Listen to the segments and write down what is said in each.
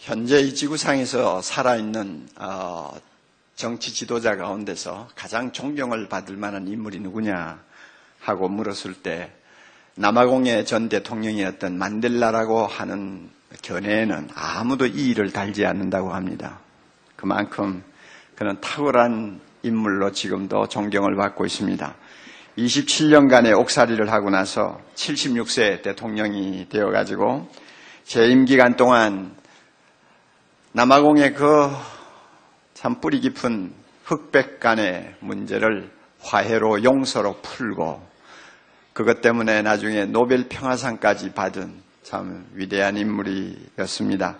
현재 이 지구상에서 살아있는 정치 지도자 가운데서 가장 존경을 받을 만한 인물이 누구냐 하고 물었을 때 남아공의 전 대통령이었던 만델라라고 하는 견해에는 아무도 이의를 달지 않는다고 합니다. 그만큼 그는 탁월한 인물로 지금도 존경을 받고 있습니다. 27년간의 옥살이를 하고 나서 76세 대통령이 되어가지고 재임 기간 동안 남아공의 그 참 뿌리 깊은 흑백 간의 문제를 화해로 용서로 풀고 그것 때문에 나중에 노벨 평화상까지 받은 참 위대한 인물이었습니다.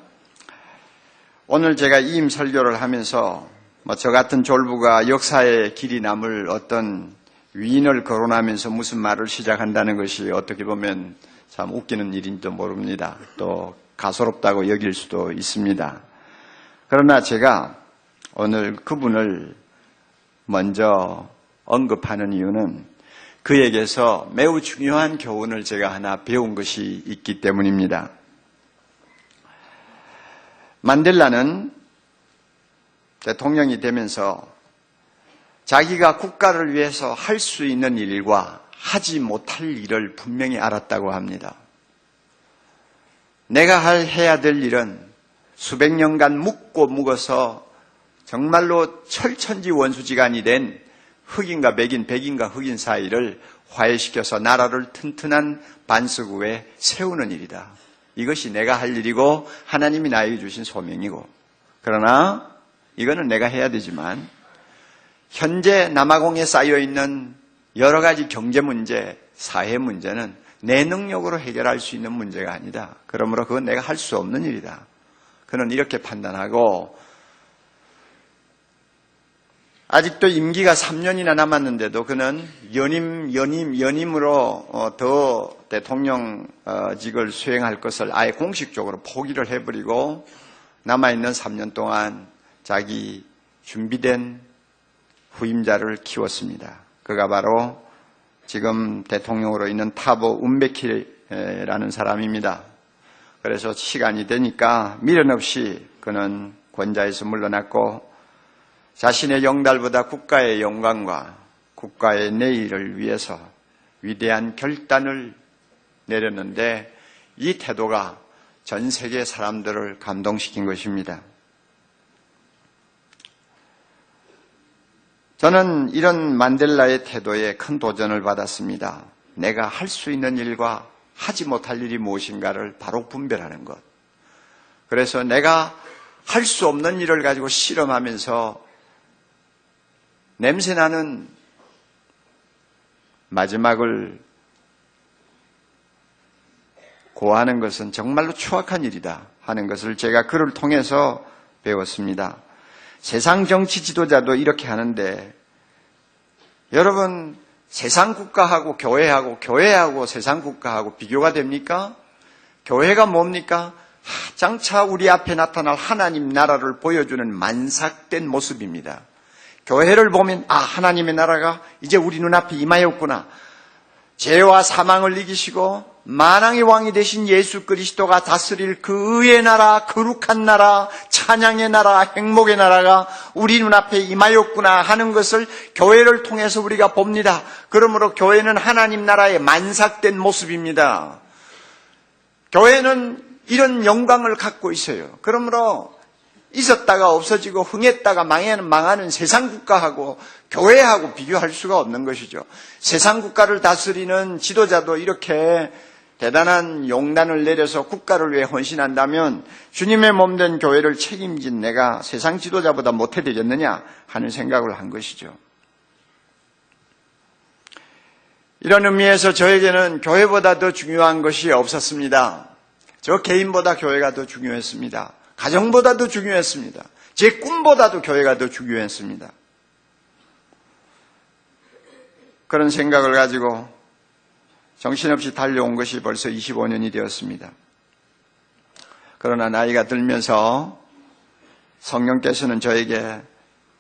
오늘 제가 이임 설교를 하면서 저 같은 졸부가 역사의 길이 남을 어떤 위인을 거론하면서 무슨 말을 시작한다는 것이 어떻게 보면 참 웃기는 일인지도 모릅니다. 또 가소롭다고 여길 수도 있습니다. 그러나 제가 오늘 그분을 먼저 언급하는 이유는 그에게서 매우 중요한 교훈을 제가 하나 배운 것이 있기 때문입니다. 만델라는 대통령이 되면서 자기가 국가를 위해서 할 수 있는 일과 하지 못할 일을 분명히 알았다고 합니다. 내가 해야 될 일은 수백 년간 묵고 묵어서 정말로 철천지 원수지간이 된 흑인과 백인, 백인과 흑인 사이를 화해시켜서 나라를 튼튼한 반석 위에 세우는 일이다. 이것이 내가 할 일이고 하나님이 나에게 주신 소명이고, 그러나 이거는 내가 해야 되지만 현재 남아공에 쌓여있는 여러 가지 경제 문제, 사회 문제는 내 능력으로 해결할 수 있는 문제가 아니다. 그러므로 그건 내가 할 수 없는 일이다. 그는 이렇게 판단하고 아직도 임기가 3년이나 남았는데도 그는 연임으로 더 대통령직을 수행할 것을 아예 공식적으로 포기를 해버리고 남아있는 3년 동안 자기 준비된 후임자를 키웠습니다. 그가 바로 지금 대통령으로 있는 타보 운베키라는 사람입니다. 그래서 시간이 되니까 미련 없이 그는 권좌에서 물러났고 자신의 영달보다 국가의 영광과 국가의 내일을 위해서 위대한 결단을 내렸는데 이 태도가 전 세계 사람들을 감동시킨 것입니다. 저는 이런 만델라의 태도에 큰 도전을 받았습니다. 내가 할 수 있는 일과 하지 못할 일이 무엇인가를 바로 분별하는 것. 그래서 내가 할 수 없는 일을 가지고 실험하면서 냄새나는 마지막을 고하는 것은 정말로 추악한 일이다 하는 것을 제가 그를 통해서 배웠습니다. 세상 정치 지도자도 이렇게 하는데 여러분 세상 국가하고 교회하고 세상 국가하고 비교가 됩니까? 교회가 뭡니까? 장차 우리 앞에 나타날 하나님 나라를 보여주는 만삭된 모습입니다. 교회를 보면 하나님의 나라가 이제 우리 눈앞에 임하였구나. 죄와 사망을 이기시고 만왕의 왕이 되신 예수 그리스도가 다스릴 그 의의 나라, 거룩한 나라, 찬양의 나라, 행복의 나라가 우리 눈앞에 임하였구나 하는 것을 교회를 통해서 우리가 봅니다. 그러므로 교회는 하나님 나라의 만삭된 모습입니다. 교회는 이런 영광을 갖고 있어요. 그러므로 있었다가 없어지고 흥했다가 망하는 세상 국가하고 교회하고 비교할 수가 없는 것이죠. 세상 국가를 다스리는 지도자도 이렇게 대단한 용단을 내려서 국가를 위해 헌신한다면 주님의 몸된 교회를 책임진 내가 세상 지도자보다 못해 되겠느냐 하는 생각을 한 것이죠. 이런 의미에서 저에게는 교회보다 더 중요한 것이 없었습니다. 저 개인보다 교회가 더 중요했습니다. 가정보다도 중요했습니다. 제 꿈보다도 교회가 더 중요했습니다. 그런 생각을 가지고 정신없이 달려온 것이 벌써 25년이 되었습니다. 그러나 나이가 들면서 성령께서는 저에게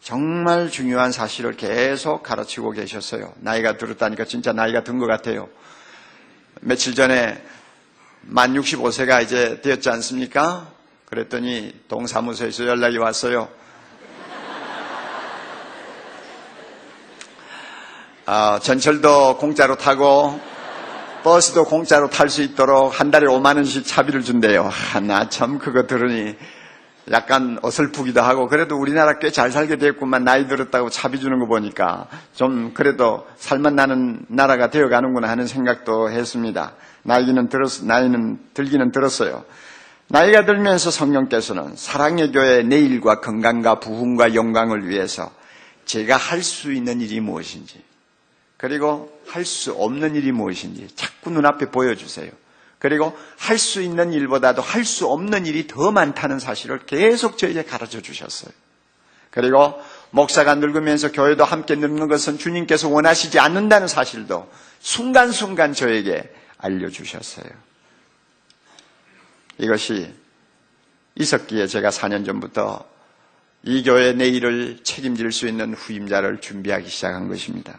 정말 중요한 사실을 계속 가르치고 계셨어요. 나이가 들었다니까 진짜 나이가 든 것 같아요. 며칠 전에 만 65세가 이제 되었지 않습니까? 그랬더니 동사무소에서 연락이 왔어요. 전철도 공짜로 타고 버스도 공짜로 탈 수 있도록 한 달에 5만 원씩 차비를 준대요. 나 참 그거 들으니 약간 어설프기도 하고, 그래도 우리나라 꽤 잘 살게 됐구만. 나이 들었다고 차비 주는 거 보니까 좀 그래도 살만 나는 나라가 되어가는구나 하는 생각도 했습니다. 나이는 들기는 들었어요. 나이가 들면서 성령께서는 사랑의 교회 내일과 건강과 부흥과 영광을 위해서 제가 할 수 있는 일이 무엇인지, 그리고 할 수 없는 일이 무엇인지 자꾸 눈앞에 보여주세요. 그리고 할 수 있는 일보다도 할 수 없는 일이 더 많다는 사실을 계속 저에게 가르쳐 주셨어요. 그리고 목사가 늙으면서 교회도 함께 늙는 것은 주님께서 원하시지 않는다는 사실도 순간순간 저에게 알려주셨어요. 이것이 있었기에 제가 4년 전부터 이 교회 내일을 책임질 수 있는 후임자를 준비하기 시작한 것입니다.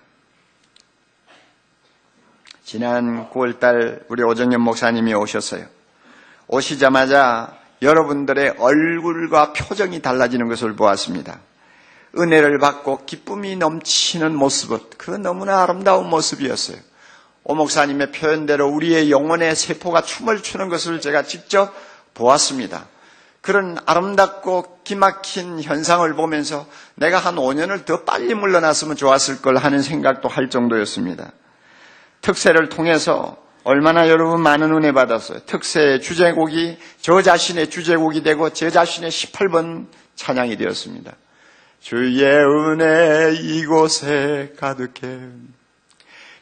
지난 9월달 우리 오정현 목사님이 오셨어요. 오시자마자 여러분들의 얼굴과 표정이 달라지는 것을 보았습니다. 은혜를 받고 기쁨이 넘치는 모습, 그 너무나 아름다운 모습이었어요. 오 목사님의 표현대로 우리의 영혼의 세포가 춤을 추는 것을 제가 직접 보았습니다. 그런 아름답고 기막힌 현상을 보면서 내가 한 5년을 더 빨리 물러났으면 좋았을 걸 하는 생각도 할 정도였습니다. 특세를 통해서 얼마나 여러분 많은 은혜 받았어요. 특세의 주제곡이 저 자신의 주제곡이 되고 제 자신의 18번 찬양이 되었습니다. 주의 은혜 이곳에 가득해,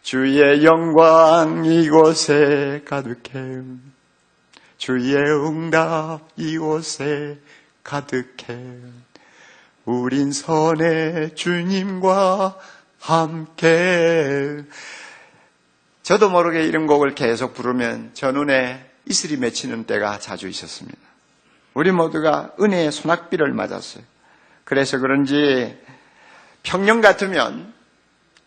주의 영광 이곳에 가득해, 주의 응답 이곳에 가득해, 우린 선의 주님과 함께. 저도 모르게 이런 곡을 계속 부르면 저 눈에 이슬이 맺히는 때가 자주 있었습니다. 우리 모두가 은혜의 소낙비를 맞았어요. 그래서 그런지 평년 같으면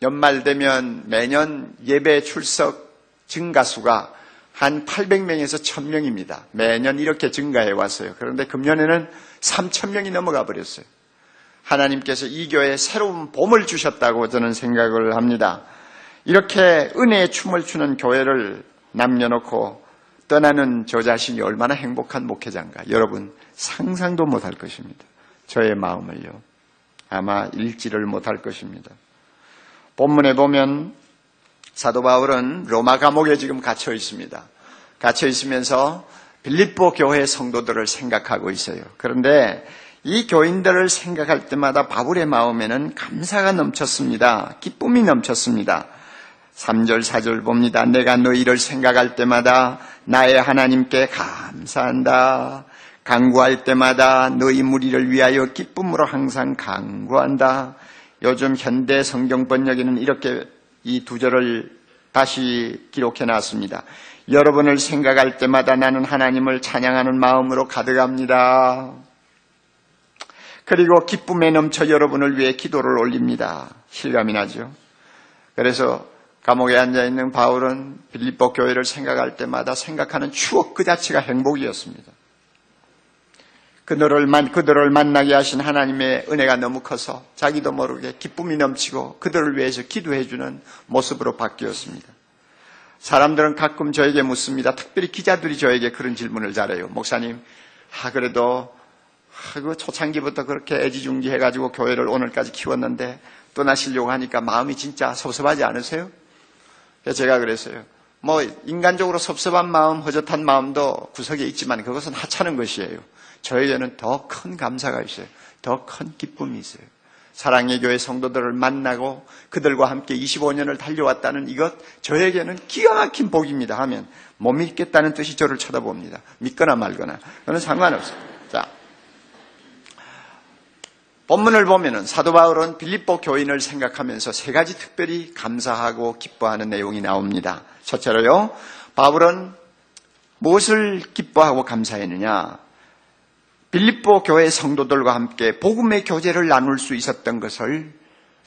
연말 되면 매년 예배 출석 증가수가 한 800명에서 1000명입니다. 매년 이렇게 증가해 왔어요. 그런데 금년에는 3000명이 넘어가 버렸어요. 하나님께서 이 교회에 새로운 봄을 주셨다고 저는 생각을 합니다. 이렇게 은혜의 춤을 추는 교회를 남겨놓고 떠나는 저 자신이 얼마나 행복한 목회자인가 여러분 상상도 못할 것입니다. 저의 마음을요. 아마 읽지를 못할 것입니다. 본문에 보면 사도 바울은 로마 감옥에 지금 갇혀 있습니다. 갇혀 있으면서 빌립보 교회 성도들을 생각하고 있어요. 그런데 이 교인들을 생각할 때마다 바울의 마음에는 감사가 넘쳤습니다. 기쁨이 넘쳤습니다. 3절 4절 봅니다. 내가 너희를 생각할 때마다 나의 하나님께 감사한다. 간구할 때마다 너희 무리를 위하여 기쁨으로 항상 간구한다. 요즘 현대 성경 번역에는 이렇게 이 두 절을 다시 기록해 놨습니다. 여러분을 생각할 때마다 나는 하나님을 찬양하는 마음으로 가득합니다. 그리고 기쁨에 넘쳐 여러분을 위해 기도를 올립니다. 실감이 나죠? 그래서 감옥에 앉아있는 바울은 빌립보 교회를 생각할 때마다 생각하는 추억 그 자체가 행복이었습니다. 그들을 만나게 하신 하나님의 은혜가 너무 커서 자기도 모르게 기쁨이 넘치고 그들을 위해서 기도해주는 모습으로 바뀌었습니다. 사람들은 가끔 저에게 묻습니다. 특별히 기자들이 저에게 그런 질문을 잘해요. 목사님, 그래도 그 초창기부터 그렇게 애지중지해가지고 교회를 오늘까지 키웠는데 떠나시려고 하니까 마음이 진짜 섭섭하지 않으세요? 제가 그랬어요. 인간적으로 섭섭한 마음, 허젓한 마음도 구석에 있지만 그것은 하찮은 것이에요. 저에게는 더 큰 감사가 있어요. 더 큰 기쁨이 있어요. 사랑의 교회 성도들을 만나고 그들과 함께 25년을 달려왔다는 이것 저에게는 기가 막힌 복입니다 하면 못 믿겠다는 뜻이 저를 쳐다봅니다. 믿거나 말거나 그건 상관없어요. 자, 본문을 보면은 사도 바울은 빌립보 교인을 생각하면서 세 가지 특별히 감사하고 기뻐하는 내용이 나옵니다. 첫째로요, 바울은 무엇을 기뻐하고 감사했느냐? 빌립보 교회 성도들과 함께 복음의 교제를 나눌 수 있었던 것을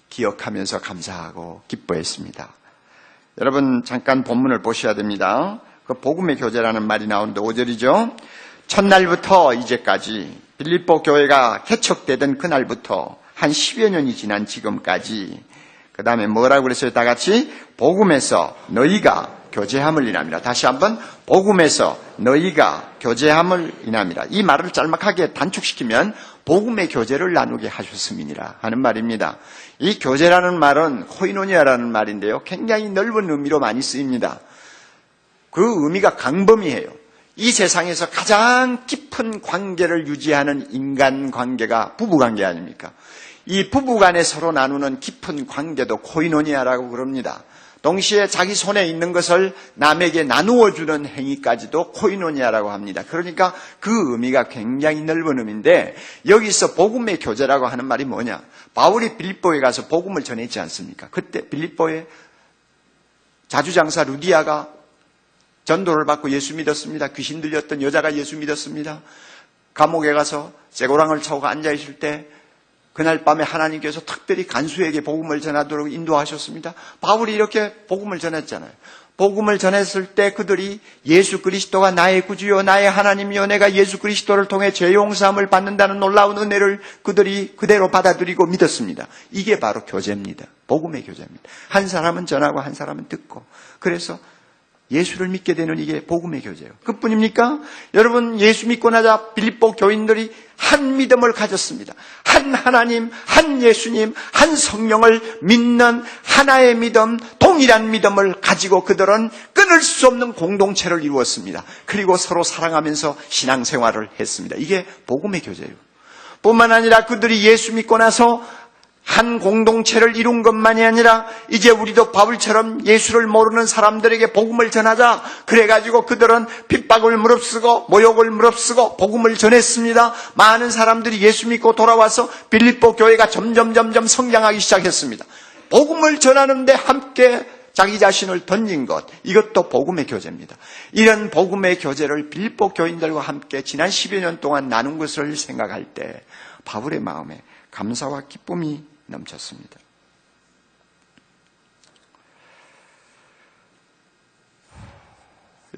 기억하면서 감사하고 기뻐했습니다. 여러분 잠깐 본문을 보셔야 됩니다. 그 복음의 교제라는 말이 나오는데 5절이죠. 첫날부터 이제까지 빌립보 교회가 개척되던 그날부터 한 10여 년이 지난 지금까지 그 다음에 뭐라고 그랬어요? 다 같이 복음에서 너희가 교제함을 인함이라. 다시 한번 복음에서 너희가 교제함을 인함이라. 이 말을 짤막하게 단축시키면 복음의 교제를 나누게 하셨음이니라 하는 말입니다. 이 교제라는 말은 코이노니아라는 말인데요. 굉장히 넓은 의미로 많이 쓰입니다. 그 의미가 강범위해요. 이 세상에서 가장 깊은 관계를 유지하는 인간관계가 부부관계 아닙니까? 이 부부간에 서로 나누는 깊은 관계도 코이노니아라고 그럽니다. 동시에 자기 손에 있는 것을 남에게 나누어주는 행위까지도 코이노니아라고 합니다. 그러니까 그 의미가 굉장히 넓은 의미인데 여기서 복음의 교제라고 하는 말이 뭐냐? 바울이 빌립보에 가서 복음을 전했지 않습니까? 그때 빌립보에 자주장사 루디아가 전도를 받고 예수 믿었습니다. 귀신 들렸던 여자가 예수 믿었습니다. 감옥에 가서 쇠고랑을 차고 앉아있을 때 그날 밤에 하나님께서 특별히 간수에게 복음을 전하도록 인도하셨습니다. 바울이 이렇게 복음을 전했잖아요. 복음을 전했을 때 그들이 예수 그리스도가 나의 구주요 나의 하나님이요 내가 예수 그리스도를 통해 죄 용서함을 받는다는 놀라운 은혜를 그들이 그대로 받아들이고 믿었습니다. 이게 바로 교제입니다. 복음의 교제입니다. 한 사람은 전하고 한 사람은 듣고. 그래서 예수를 믿게 되는 이게 복음의 교제예요. 그뿐입니까? 여러분 예수 믿고 나자 빌립보 교인들이 한 믿음을 가졌습니다. 한 하나님, 한 예수님, 한 성령을 믿는 하나의 믿음, 동일한 믿음을 가지고 그들은 끊을 수 없는 공동체를 이루었습니다. 그리고 서로 사랑하면서 신앙생활을 했습니다. 이게 복음의 교제예요. 뿐만 아니라 그들이 예수 믿고 나서 한 공동체를 이룬 것만이 아니라 이제 우리도 바울처럼 예수를 모르는 사람들에게 복음을 전하자. 그래가지고 그들은 핍박을 무릅쓰고 모욕을 무릅쓰고 복음을 전했습니다. 많은 사람들이 예수 믿고 돌아와서 빌립보 교회가 점점 성장하기 시작했습니다. 복음을 전하는데 함께 자기 자신을 던진 것, 이것도 복음의 교제입니다. 이런 복음의 교제를 빌립보 교인들과 함께 지난 10여 년 동안 나눈 것을 생각할 때 바울의 마음에 감사와 기쁨이 넘쳤습니다.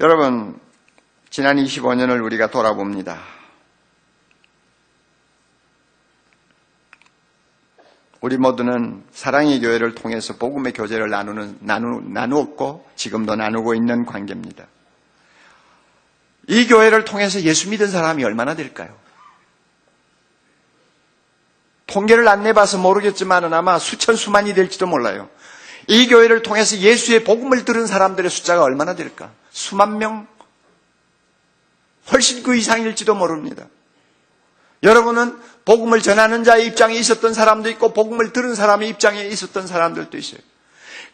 여러분, 지난 25년을 우리가 돌아봅니다. 우리 모두는 사랑의 교회를 통해서 복음의 교제를 나누었고 지금도 나누고 있는 관계입니다. 이 교회를 통해서 예수 믿은 사람이 얼마나 될까요? 통계를 안 내봐서 모르겠지만 아마 수천 수만이 될지도 몰라요. 이 교회를 통해서 예수의 복음을 들은 사람들의 숫자가 얼마나 될까? 수만 명? 훨씬 그 이상일지도 모릅니다. 여러분은 복음을 전하는 자의 입장에 있었던 사람도 있고 복음을 들은 사람의 입장에 있었던 사람들도 있어요.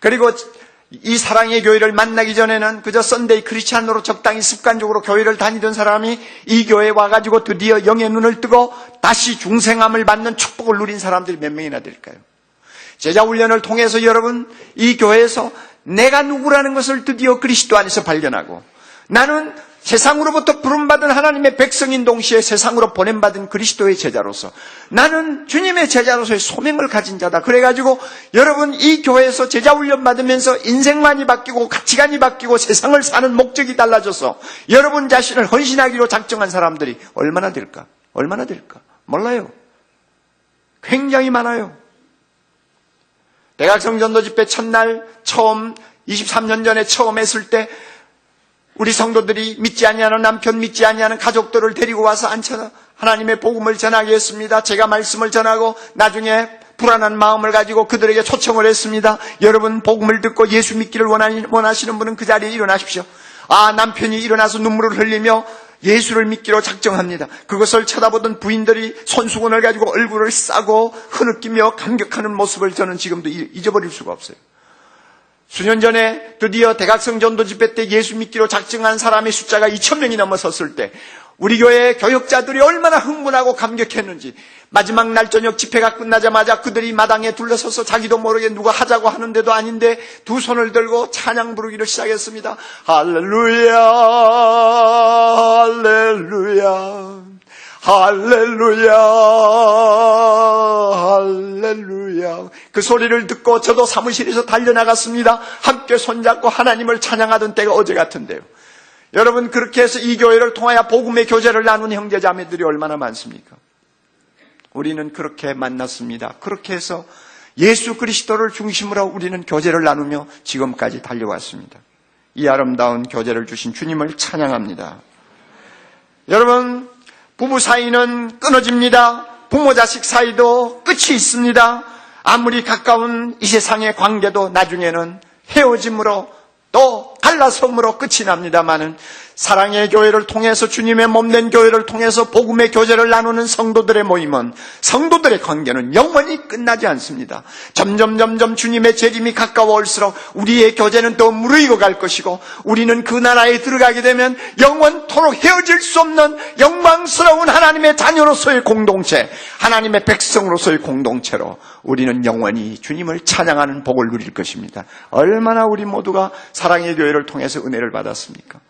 그리고 이 사랑의 교회를 만나기 전에는 그저 썬데이 크리스찬으로 적당히 습관적으로 교회를 다니던 사람이 이 교회에 와가지고 드디어 영의 눈을 뜨고 다시 중생함을 받는 축복을 누린 사람들이 몇 명이나 될까요? 제자훈련을 통해서 여러분 이 교회에서 내가 누구라는 것을 드디어 그리스도 안에서 발견하고 나는 세상으로부터 부름받은 하나님의 백성인 동시에 세상으로 보냄받은 그리스도의 제자로서 나는 주님의 제자로서의 소명을 가진 자다. 그래가지고 여러분 이 교회에서 제자훈련 받으면서 인생관이 바뀌고 가치관이 바뀌고 세상을 사는 목적이 달라져서 여러분 자신을 헌신하기로 작정한 사람들이 얼마나 될까? 얼마나 될까? 몰라요. 굉장히 많아요. 대각성 전도 집회 첫날 처음 23년 전에 처음 했을 때 우리 성도들이 믿지 아니하는 남편, 믿지 아니하는 가족들을 데리고 와서 앉혀서 하나님의 복음을 전하게 했습니다. 제가 말씀을 전하고 나중에 불안한 마음을 가지고 그들에게 초청을 했습니다. 여러분 복음을 듣고 예수 믿기를 원하시는 분은 그 자리에 일어나십시오. 남편이 일어나서 눈물을 흘리며 예수를 믿기로 작정합니다. 그것을 쳐다보던 부인들이 손수건을 가지고 얼굴을 싸고 흐느끼며 감격하는 모습을 저는 지금도 잊어버릴 수가 없어요. 수년 전에 드디어 대각성 전도 집회 때 예수 믿기로 작정한 사람의 숫자가 2,000명이 넘어섰을 때 우리 교회의 교역자들이 얼마나 흥분하고 감격했는지 마지막 날 저녁 집회가 끝나자마자 그들이 마당에 둘러서서 자기도 모르게 누가 하자고 하는데도 아닌데 두 손을 들고 찬양 부르기를 시작했습니다. 할렐루야 할렐루야 할렐루야 할렐루야. 그 소리를 듣고 저도 사무실에서 달려나갔습니다. 함께 손잡고 하나님을 찬양하던 때가 어제 같은데요. 여러분, 그렇게 해서 이 교회를 통하여 복음의 교제를 나눈 형제자매들이 얼마나 많습니까? 우리는 그렇게 만났습니다. 그렇게 해서 예수 그리스도를 중심으로 우리는 교제를 나누며 지금까지 달려왔습니다. 이 아름다운 교제를 주신 주님을 찬양합니다. 여러분, 부부 사이는 끊어집니다. 부모 자식 사이도 끝이 있습니다. 아무리 가까운 이 세상의 관계도 나중에는 헤어짐으로 또 갈라섬으로 끝이 납니다마는 사랑의 교회를 통해서 주님의 몸된 교회를 통해서 복음의 교제를 나누는 성도들의 모임은 성도들의 관계는 영원히 끝나지 않습니다. 점점 주님의 재림이 가까워올수록 우리의 교제는 더 무르익어 갈 것이고 우리는 그 나라에 들어가게 되면 영원토록 헤어질 수 없는 영광스러운 하나님의 자녀로서의 공동체, 하나님의 백성으로서의 공동체로 우리는 영원히 주님을 찬양하는 복을 누릴 것입니다. 얼마나 우리 모두가 사랑의 교회를 통해서 은혜를 받았습니까?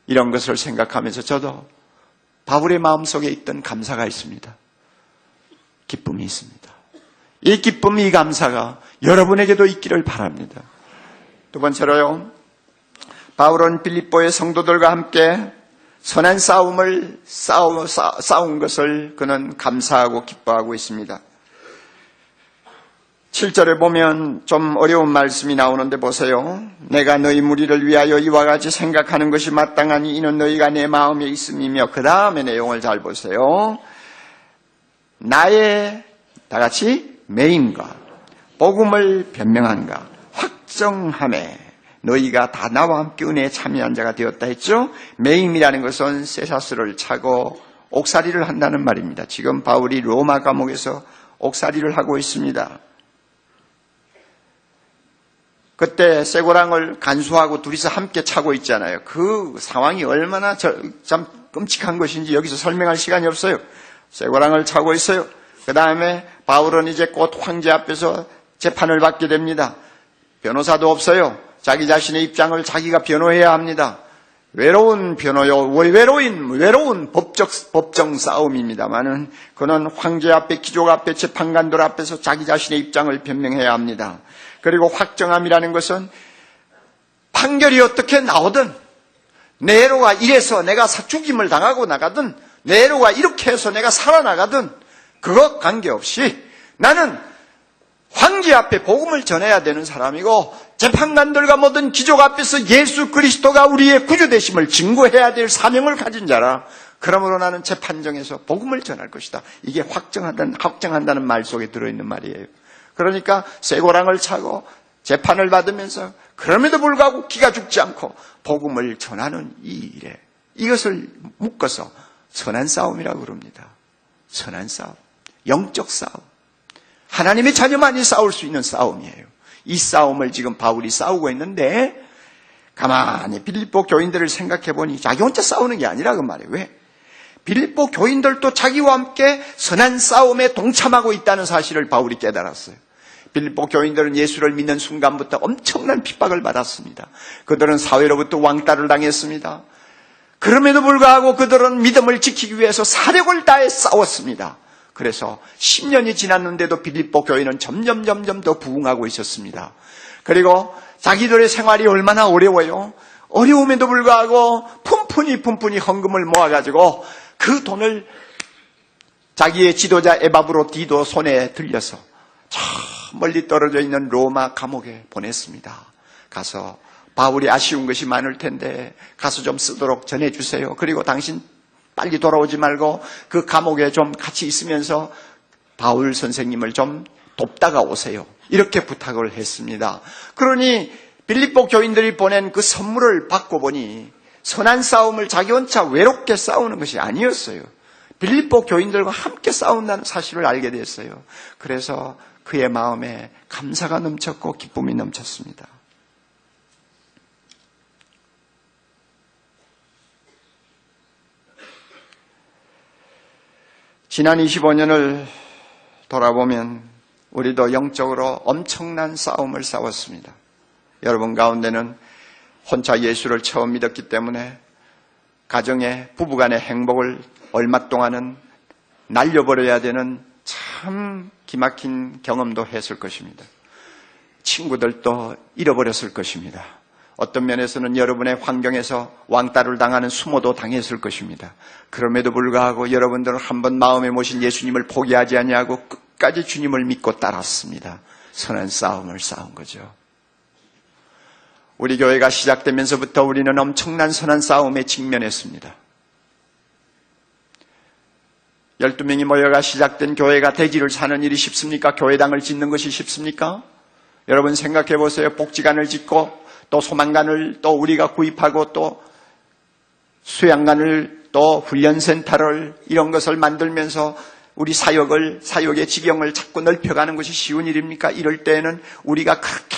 이런 것을 생각하면서 저도 바울의 마음속에 있던 감사가 있습니다. 기쁨이 있습니다. 이 기쁨, 이 감사가 여러분에게도 있기를 바랍니다. 두 번째로요, 바울은 빌립보의 성도들과 함께 선한 싸움을 싸운 것을 그는 감사하고 기뻐하고 있습니다. 7절에 보면 좀 어려운 말씀이 나오는데 보세요. 내가 너희 무리를 위하여 이와 같이 생각하는 것이 마땅하니 이는 너희가 내 마음에 있음이며, 그 다음에 내용을 잘 보세요. 나의 다 같이 매임과 복음을 변명한가 확정하매 너희가 다 나와 함께 은혜에 참여한 자가 되었다 했죠. 매임이라는 것은 쇠사슬을 차고 옥살이를 한다는 말입니다. 지금 바울이 로마 감옥에서 옥살이를 하고 있습니다. 그때 쇠고랑을 간수하고 둘이서 함께 차고 있잖아요. 그 상황이 얼마나 참 끔찍한 것인지 여기서 설명할 시간이 없어요. 쇠고랑을 차고 있어요. 그 다음에 바울은 이제 곧 황제 앞에서 재판을 받게 됩니다. 변호사도 없어요. 자기 자신의 입장을 자기가 변호해야 합니다. 외로운 변호요, 외로운 법정 싸움입니다만은 그는 황제 앞에, 귀족 앞에, 재판관들 앞에서 자기 자신의 입장을 변명해야 합니다. 그리고 확정함이라는 것은 판결이 어떻게 나오든, 네로가 이래서 내가 죽임을 당하고 나가든, 네로가 이렇게 해서 내가 살아나가든 그것 관계없이 나는 황제 앞에 복음을 전해야 되는 사람이고, 재판관들과 모든 귀족 앞에서 예수 그리스도가 우리의 구주되심을 증거해야 될 사명을 가진 자라. 그러므로 나는 재판정에서 복음을 전할 것이다. 이게 확정한다는 말 속에 들어있는 말이에요. 그러니까 쇠고랑을 차고 재판을 받으면서 그럼에도 불구하고 기가 죽지 않고 복음을 전하는 이 일에, 이것을 묶어서 선한 싸움이라고 그럽니다. 선한 싸움, 영적 싸움, 하나님의 자녀만이 싸울 수 있는 싸움이에요. 이 싸움을 지금 바울이 싸우고 있는데, 가만히 빌립보 교인들을 생각해 보니 자기 혼자 싸우는 게 아니라 그 말이에요. 왜? 빌립보 교인들도 자기와 함께 선한 싸움에 동참하고 있다는 사실을 바울이 깨달았어요. 빌립보 교인들은 예수를 믿는 순간부터 엄청난 핍박을 받았습니다. 그들은 사회로부터 왕따를 당했습니다. 그럼에도 불구하고 그들은 믿음을 지키기 위해서 사력을 다해 싸웠습니다. 그래서 10년이 지났는데도 빌립보 교회는 점점 더 부흥하고 있었습니다. 그리고 자기들의 생활이 얼마나 어려워요. 어려움에도 불구하고 푼푼히 헌금을 모아가지고 그 돈을 자기의 지도자 에바브로디도 손에 들려서 저 멀리 떨어져 있는 로마 감옥에 보냈습니다. 가서 바울이 아쉬운 것이 많을 텐데 가서 좀 쓰도록 전해주세요. 그리고 당신 빨리 돌아오지 말고 그 감옥에 좀 같이 있으면서 바울 선생님을 좀 돕다가 오세요. 이렇게 부탁을 했습니다. 그러니 빌립보 교인들이 보낸 그 선물을 받고 보니 선한 싸움을 자기 혼자 외롭게 싸우는 것이 아니었어요. 빌립보 교인들과 함께 싸운다는 사실을 알게 됐어요. 그래서 그의 마음에 감사가 넘쳤고 기쁨이 넘쳤습니다. 지난 25년을 돌아보면 우리도 영적으로 엄청난 싸움을 싸웠습니다. 여러분 가운데는 혼자 예수를 처음 믿었기 때문에 가정의 부부간의 행복을 얼마 동안은 날려버려야 되는 참 기막힌 경험도 했을 것입니다. 친구들도 잃어버렸을 것입니다. 어떤 면에서는 여러분의 환경에서 왕따를 당하는 수모도 당했을 것입니다. 그럼에도 불구하고 여러분들은 한번 마음에 모신 예수님을 포기하지 아니하고 끝까지 주님을 믿고 따랐습니다. 선한 싸움을 싸운 거죠. 우리 교회가 시작되면서부터 우리는 엄청난 선한 싸움에 직면했습니다. 12명이 모여가 시작된 교회가 대지를 사는 일이 쉽습니까? 교회당을 짓는 것이 쉽습니까? 여러분 생각해 보세요. 복지관을 짓고 또 소망관을 또 우리가 구입하고 또 수양관을 또 훈련센터를 이런 것을 만들면서 우리 사역의 지경을 자꾸 넓혀가는 것이 쉬운 일입니까? 이럴 때에는 우리가 그렇게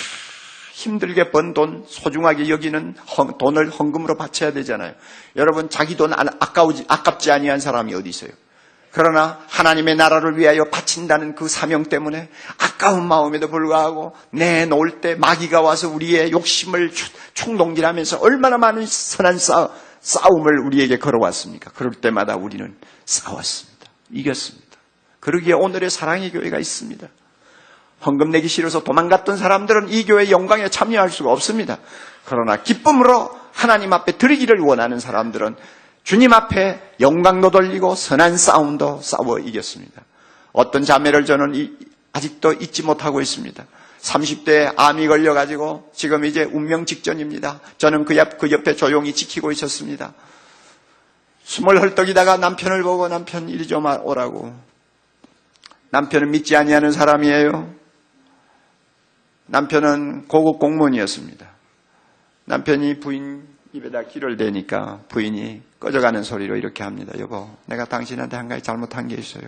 힘들게 번 돈, 소중하게 여기는 돈을 헌금으로 바쳐야 되잖아요. 여러분 자기 돈 아깝지 아니한 사람이 어디 있어요? 그러나 하나님의 나라를 위하여 바친다는 그 사명 때문에 아까운 마음에도 불구하고 내놓을 때 마귀가 와서 우리의 욕심을 충동질하면서 얼마나 많은 선한 싸움을 우리에게 걸어왔습니까? 그럴 때마다 우리는 싸웠습니다. 이겼습니다. 그러기에 오늘의 사랑의 교회가 있습니다. 헌금 내기 싫어서 도망갔던 사람들은 이 교회의 영광에 참여할 수가 없습니다. 그러나 기쁨으로 하나님 앞에 드리기를 원하는 사람들은 주님 앞에 영광도 돌리고 선한 싸움도 싸워 이겼습니다. 어떤 자매를 저는 아직도 잊지 못하고 있습니다. 30대에 암이 걸려가지고 지금 이제 운명 직전입니다. 저는 그 옆에 조용히 지키고 있었습니다. 숨을 헐떡이다가 남편을 보고 남편 이리 좀 오라고. 남편은 믿지 아니하는 사람이에요. 남편은 고급 공무원이었습니다. 남편이 부인 입에다 기를 대니까 부인이 꺼져가는 소리로 이렇게 합니다. 여보, 내가 당신한테 한 가지 잘못한 게 있어요.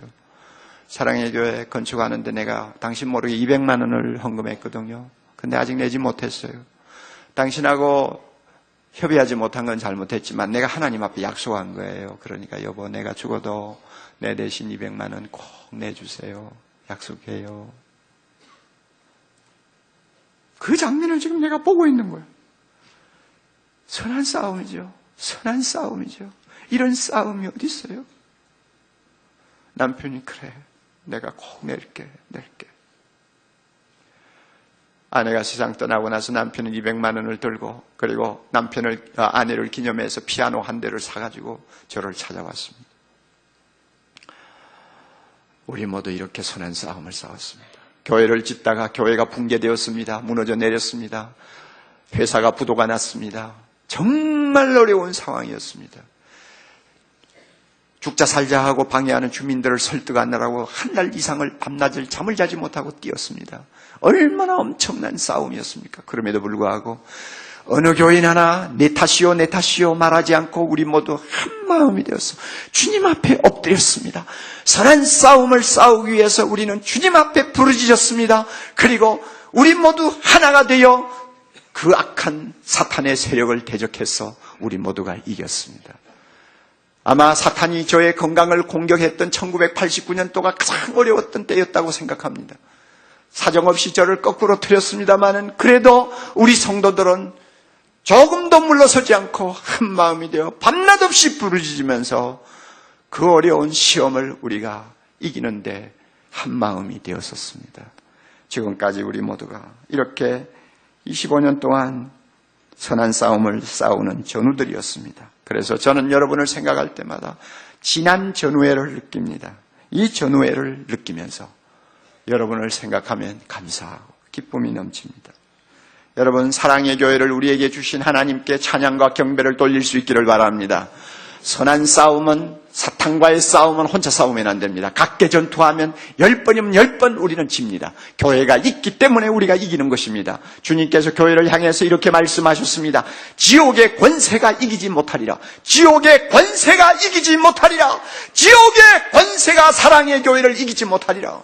사랑의 교회 건축하는데 내가 당신 모르게 200만 원을 헌금했거든요. 근데 아직 내지 못했어요. 당신하고 협의하지 못한 건 잘못했지만 내가 하나님 앞에 약속한 거예요. 그러니까 여보, 내가 죽어도 내 대신 200만 원 꼭 내주세요. 약속해요. 그 장면을 지금 내가 보고 있는 거예요. 선한 싸움이죠. 선한 싸움이죠. 이런 싸움이 어디 있어요? 남편이 그래, 내가 꼭 낼게. 아내가 세상 떠나고 나서 남편은 200만 원을 들고 그리고 아내를 기념해서 피아노 한 대를 사가지고 저를 찾아왔습니다. 우리 모두 이렇게 선한 싸움을 싸웠습니다. 교회를 짓다가 교회가 붕괴되었습니다. 무너져 내렸습니다. 회사가 부도가 났습니다. 정말 어려운 상황이었습니다. 죽자 살자 하고 방해하는 주민들을 설득하느라고 한 달 이상을 밤낮을 잠을 자지 못하고 뛰었습니다. 얼마나 엄청난 싸움이었습니까? 그럼에도 불구하고 어느 교인 하나 내 탓이요 말하지 않고 우리 모두 한 마음이 되어서 주님 앞에 엎드렸습니다. 선한 싸움을 싸우기 위해서 우리는 주님 앞에 부르짖었습니다. 그리고 우리 모두 하나가 되어 그 악한 사탄의 세력을 대적해서 우리 모두가 이겼습니다. 아마 사탄이 저의 건강을 공격했던 1989년도가 가장 어려웠던 때였다고 생각합니다. 사정없이 저를 거꾸로 틀었습니다마는 그래도 우리 성도들은 조금도 물러서지 않고 한 마음이 되어 밤낮 없이 부르짖으면서 그 어려운 시험을 우리가 이기는데 한 마음이 되었었습니다. 지금까지 우리 모두가 이렇게 25년 동안 선한 싸움을 싸우는 전우들이었습니다. 그래서 저는 여러분을 생각할 때마다 지난 전우회를 느낍니다. 이 전우회를 느끼면서 여러분을 생각하면 감사하고 기쁨이 넘칩니다. 여러분, 사랑의 교회를 우리에게 주신 하나님께 찬양과 경배를 돌릴 수 있기를 바랍니다. 선한 싸움은, 사탄과의 싸움은 혼자 싸우면 안 됩니다. 각계 전투하면 10번이면 10번 우리는 집니다. 교회가 있기 때문에 우리가 이기는 것입니다. 주님께서 교회를 향해서 이렇게 말씀하셨습니다. 지옥의 권세가 이기지 못하리라. 지옥의 권세가 이기지 못하리라. 지옥의 권세가 사랑의 교회를 이기지 못하리라.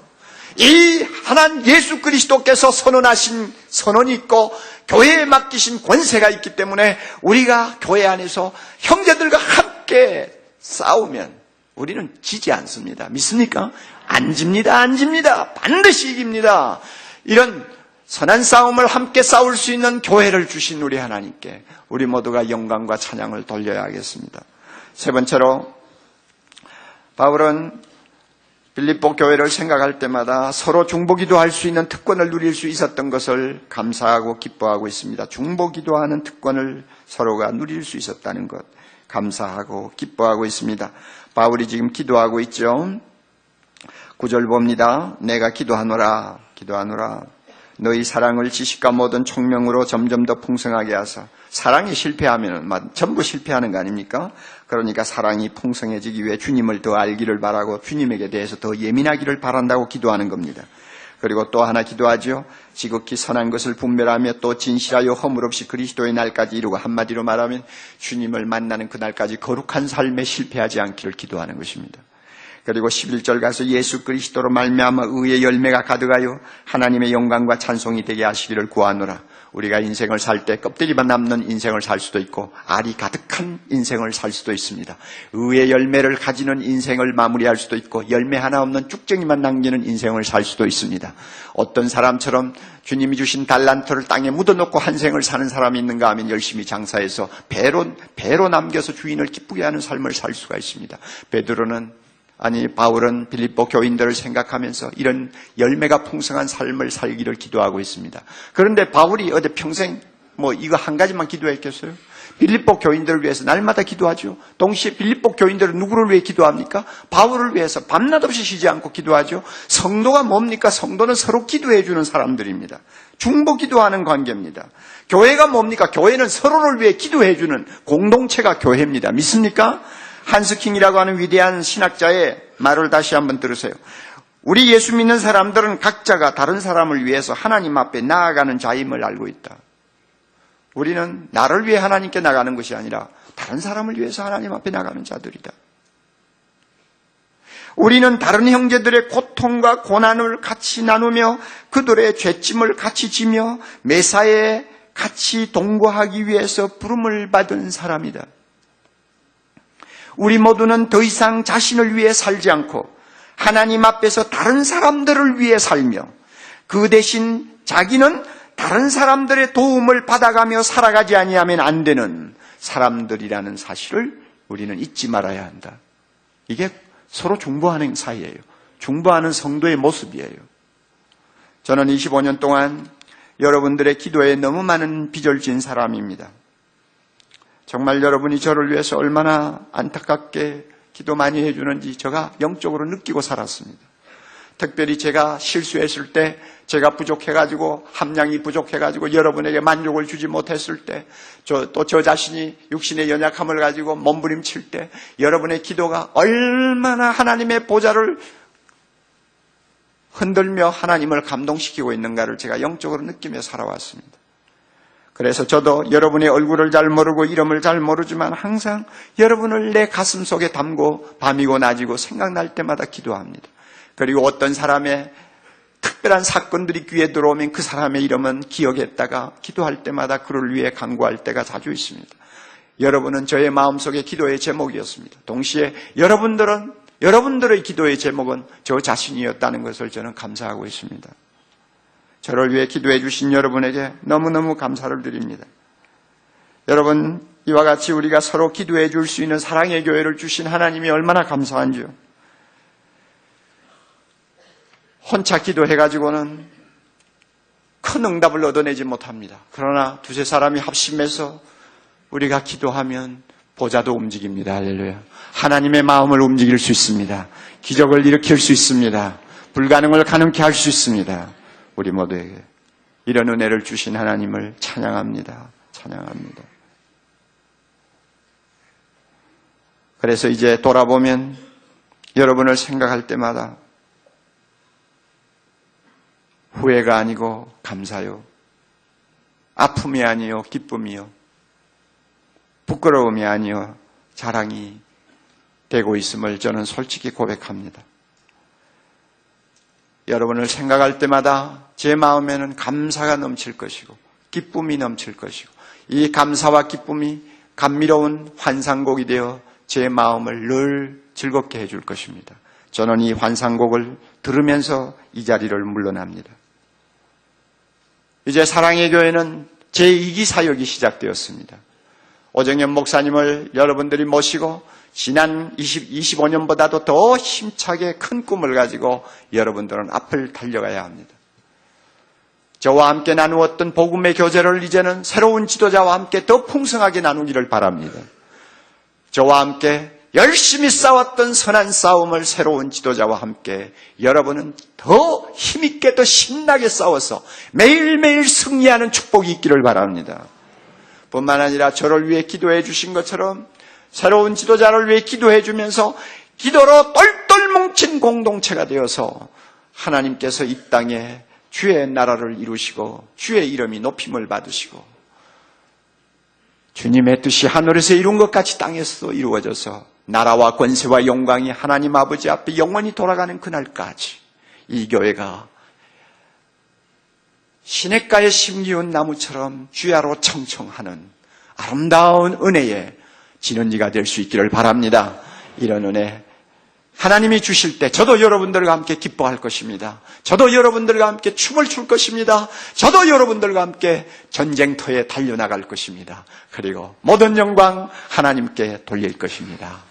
이 하나님 예수 그리스도께서 선언하신 선언이 있고 교회에 맡기신 권세가 있기 때문에 우리가 교회 안에서 형제들과 함께 싸우면 우리는 지지 않습니다. 믿습니까? 안 집니다. 안 집니다. 반드시 이깁니다. 이런 선한 싸움을 함께 싸울 수 있는 교회를 주신 우리 하나님께 우리 모두가 영광과 찬양을 돌려야 하겠습니다. 세 번째로 바울은 빌립보 교회를 생각할 때마다 서로 중보기도할 수 있는 특권을 누릴 수 있었던 것을 감사하고 기뻐하고 있습니다. 중보기도하는 특권을 서로가 누릴 수 있었다는 것 감사하고 기뻐하고 있습니다. 바울이 지금 기도하고 있죠. 9절 봅니다. 내가 기도하노라 너희 사랑을 지식과 모든 총명으로 점점 더 풍성하게 하사. 사랑이 실패하면 전부 실패하는 거 아닙니까? 그러니까 사랑이 풍성해지기 위해 주님을 더 알기를 바라고 주님에게 대해서 더 예민하기를 바란다고 기도하는 겁니다. 그리고 또 하나 기도하죠. 지극히 선한 것을 분별하며 또 진실하여 허물 없이 그리스도의 날까지 이루고, 한마디로 말하면 주님을 만나는 그날까지 거룩한 삶에 실패하지 않기를 기도하는 것입니다. 그리고 11절 가서 예수 그리스도로 말미암아 의의 열매가 가득하여 하나님의 영광과 찬송이 되게 하시기를 구하노라. 우리가 인생을 살 때 껍데기만 남는 인생을 살 수도 있고 알이 가득한 인생을 살 수도 있습니다. 의의 열매를 가지는 인생을 마무리할 수도 있고 열매 하나 없는 쭉쟁이만 남기는 인생을 살 수도 있습니다. 어떤 사람처럼 주님이 주신 달란트를 땅에 묻어놓고 한 생을 사는 사람이 있는가 하면 열심히 장사해서 배로 남겨서 주인을 기쁘게 하는 삶을 살 수가 있습니다. 바울은 빌립보 교인들을 생각하면서 이런 열매가 풍성한 삶을 살기를 기도하고 있습니다. 그런데 바울이 어디 평생 이거 한 가지만 기도했겠어요? 빌립보 교인들을 위해서 날마다 기도하죠. 동시에 빌립보 교인들은 누구를 위해 기도합니까? 바울을 위해서 밤낮 없이 쉬지 않고 기도하죠. 성도가 뭡니까? 성도는 서로 기도해 주는 사람들입니다. 중보 기도하는 관계입니다. 교회가 뭡니까? 교회는 서로를 위해 기도해 주는 공동체가 교회입니다. 믿습니까? 한스킹이라고 하는 위대한 신학자의 말을 다시 한번 들으세요. 우리 예수 믿는 사람들은 각자가 다른 사람을 위해서 하나님 앞에 나아가는 자임을 알고 있다. 우리는 나를 위해 하나님께 나가는 것이 아니라 다른 사람을 위해서 하나님 앞에 나가는 자들이다. 우리는 다른 형제들의 고통과 고난을 같이 나누며 그들의 죄짐을 같이 지며 매사에 같이 동거하기 위해서 부름을 받은 사람이다. 우리 모두는 더 이상 자신을 위해 살지 않고 하나님 앞에서 다른 사람들을 위해 살며 그 대신 자기는 다른 사람들의 도움을 받아가며 살아가지 아니하면 안 되는 사람들이라는 사실을 우리는 잊지 말아야 한다. 이게 서로 중보하는 사이예요. 중보하는 성도의 모습이에요. 저는 25년 동안 여러분들의 기도에 너무 많은 빚을 진 사람입니다. 정말 여러분이 저를 위해서 얼마나 안타깝게 기도 많이 해주는지 제가 영적으로 느끼고 살았습니다. 특별히 제가 실수했을 때, 제가 부족해가지고, 함량이 부족해가지고 여러분에게 만족을 주지 못했을 때, 저 자신이 육신의 연약함을 가지고 몸부림칠 때, 여러분의 기도가 얼마나 하나님의 보좌를 흔들며 하나님을 감동시키고 있는가를 제가 영적으로 느끼며 살아왔습니다. 그래서 저도 여러분의 얼굴을 잘 모르고 이름을 잘 모르지만 항상 여러분을 내 가슴 속에 담고 밤이고 낮이고 생각날 때마다 기도합니다. 그리고 어떤 사람의 특별한 사건들이 귀에 들어오면 그 사람의 이름은 기억했다가 기도할 때마다 그를 위해 간구할 때가 자주 있습니다. 여러분은 저의 마음속의 기도의 제목이었습니다. 동시에 여러분들의 기도의 제목은 저 자신이었다는 것을 저는 감사하고 있습니다. 저를 위해 기도해 주신 여러분에게 너무너무 감사를 드립니다. 여러분, 이와 같이 우리가 서로 기도해 줄 수 있는 사랑의 교회를 주신 하나님이 얼마나 감사한지요. 혼자 기도해가지고는 큰 응답을 얻어내지 못합니다. 그러나 두세 사람이 합심해서 우리가 기도하면 보좌도 움직입니다. 할렐루야. 하나님의 마음을 움직일 수 있습니다. 기적을 일으킬 수 있습니다. 불가능을 가능케 할 수 있습니다. 우리 모두에게 이런 은혜를 주신 하나님을 찬양합니다. 찬양합니다. 그래서 이제 돌아보면 여러분을 생각할 때마다 후회가 아니고 감사요. 아픔이 아니요 기쁨이요. 부끄러움이 아니요 자랑이 되고 있음을 저는 솔직히 고백합니다. 여러분을 생각할 때마다 제 마음에는 감사가 넘칠 것이고 기쁨이 넘칠 것이고 이 감사와 기쁨이 감미로운 환상곡이 되어 제 마음을 늘 즐겁게 해줄 것입니다. 저는 이 환상곡을 들으면서 이 자리를 물러납니다. 이제 사랑의 교회는 제2기 사역이 시작되었습니다. 오정현 목사님을 여러분들이 모시고 지난 25년보다도 더 힘차게 큰 꿈을 가지고 여러분들은 앞을 달려가야 합니다. 저와 함께 나누었던 복음의 교제를 이제는 새로운 지도자와 함께 더 풍성하게 나누기를 바랍니다. 저와 함께 열심히 싸웠던 선한 싸움을 새로운 지도자와 함께 여러분은 더 힘있게 더 신나게 싸워서 매일매일 승리하는 축복이 있기를 바랍니다. 뿐만 아니라 저를 위해 기도해 주신 것처럼 새로운 지도자를 위해 기도해 주면서 기도로 똘똘 뭉친 공동체가 되어서 하나님께서 이 땅에 주의 나라를 이루시고 주의 이름이 높임을 받으시고 주님의 뜻이 하늘에서 이룬 것 같이 땅에서도 이루어져서 나라와 권세와 영광이 하나님 아버지 앞에 영원히 돌아가는 그날까지 이 교회가 시냇가에 심기운 나무처럼 주야로 청청하는 아름다운 은혜의 진언지가 될 수 있기를 바랍니다. 이런 은혜 하나님이 주실 때 저도 여러분들과 함께 기뻐할 것입니다. 저도 여러분들과 함께 춤을 출 것입니다. 저도 여러분들과 함께 전쟁터에 달려나갈 것입니다. 그리고 모든 영광 하나님께 돌릴 것입니다.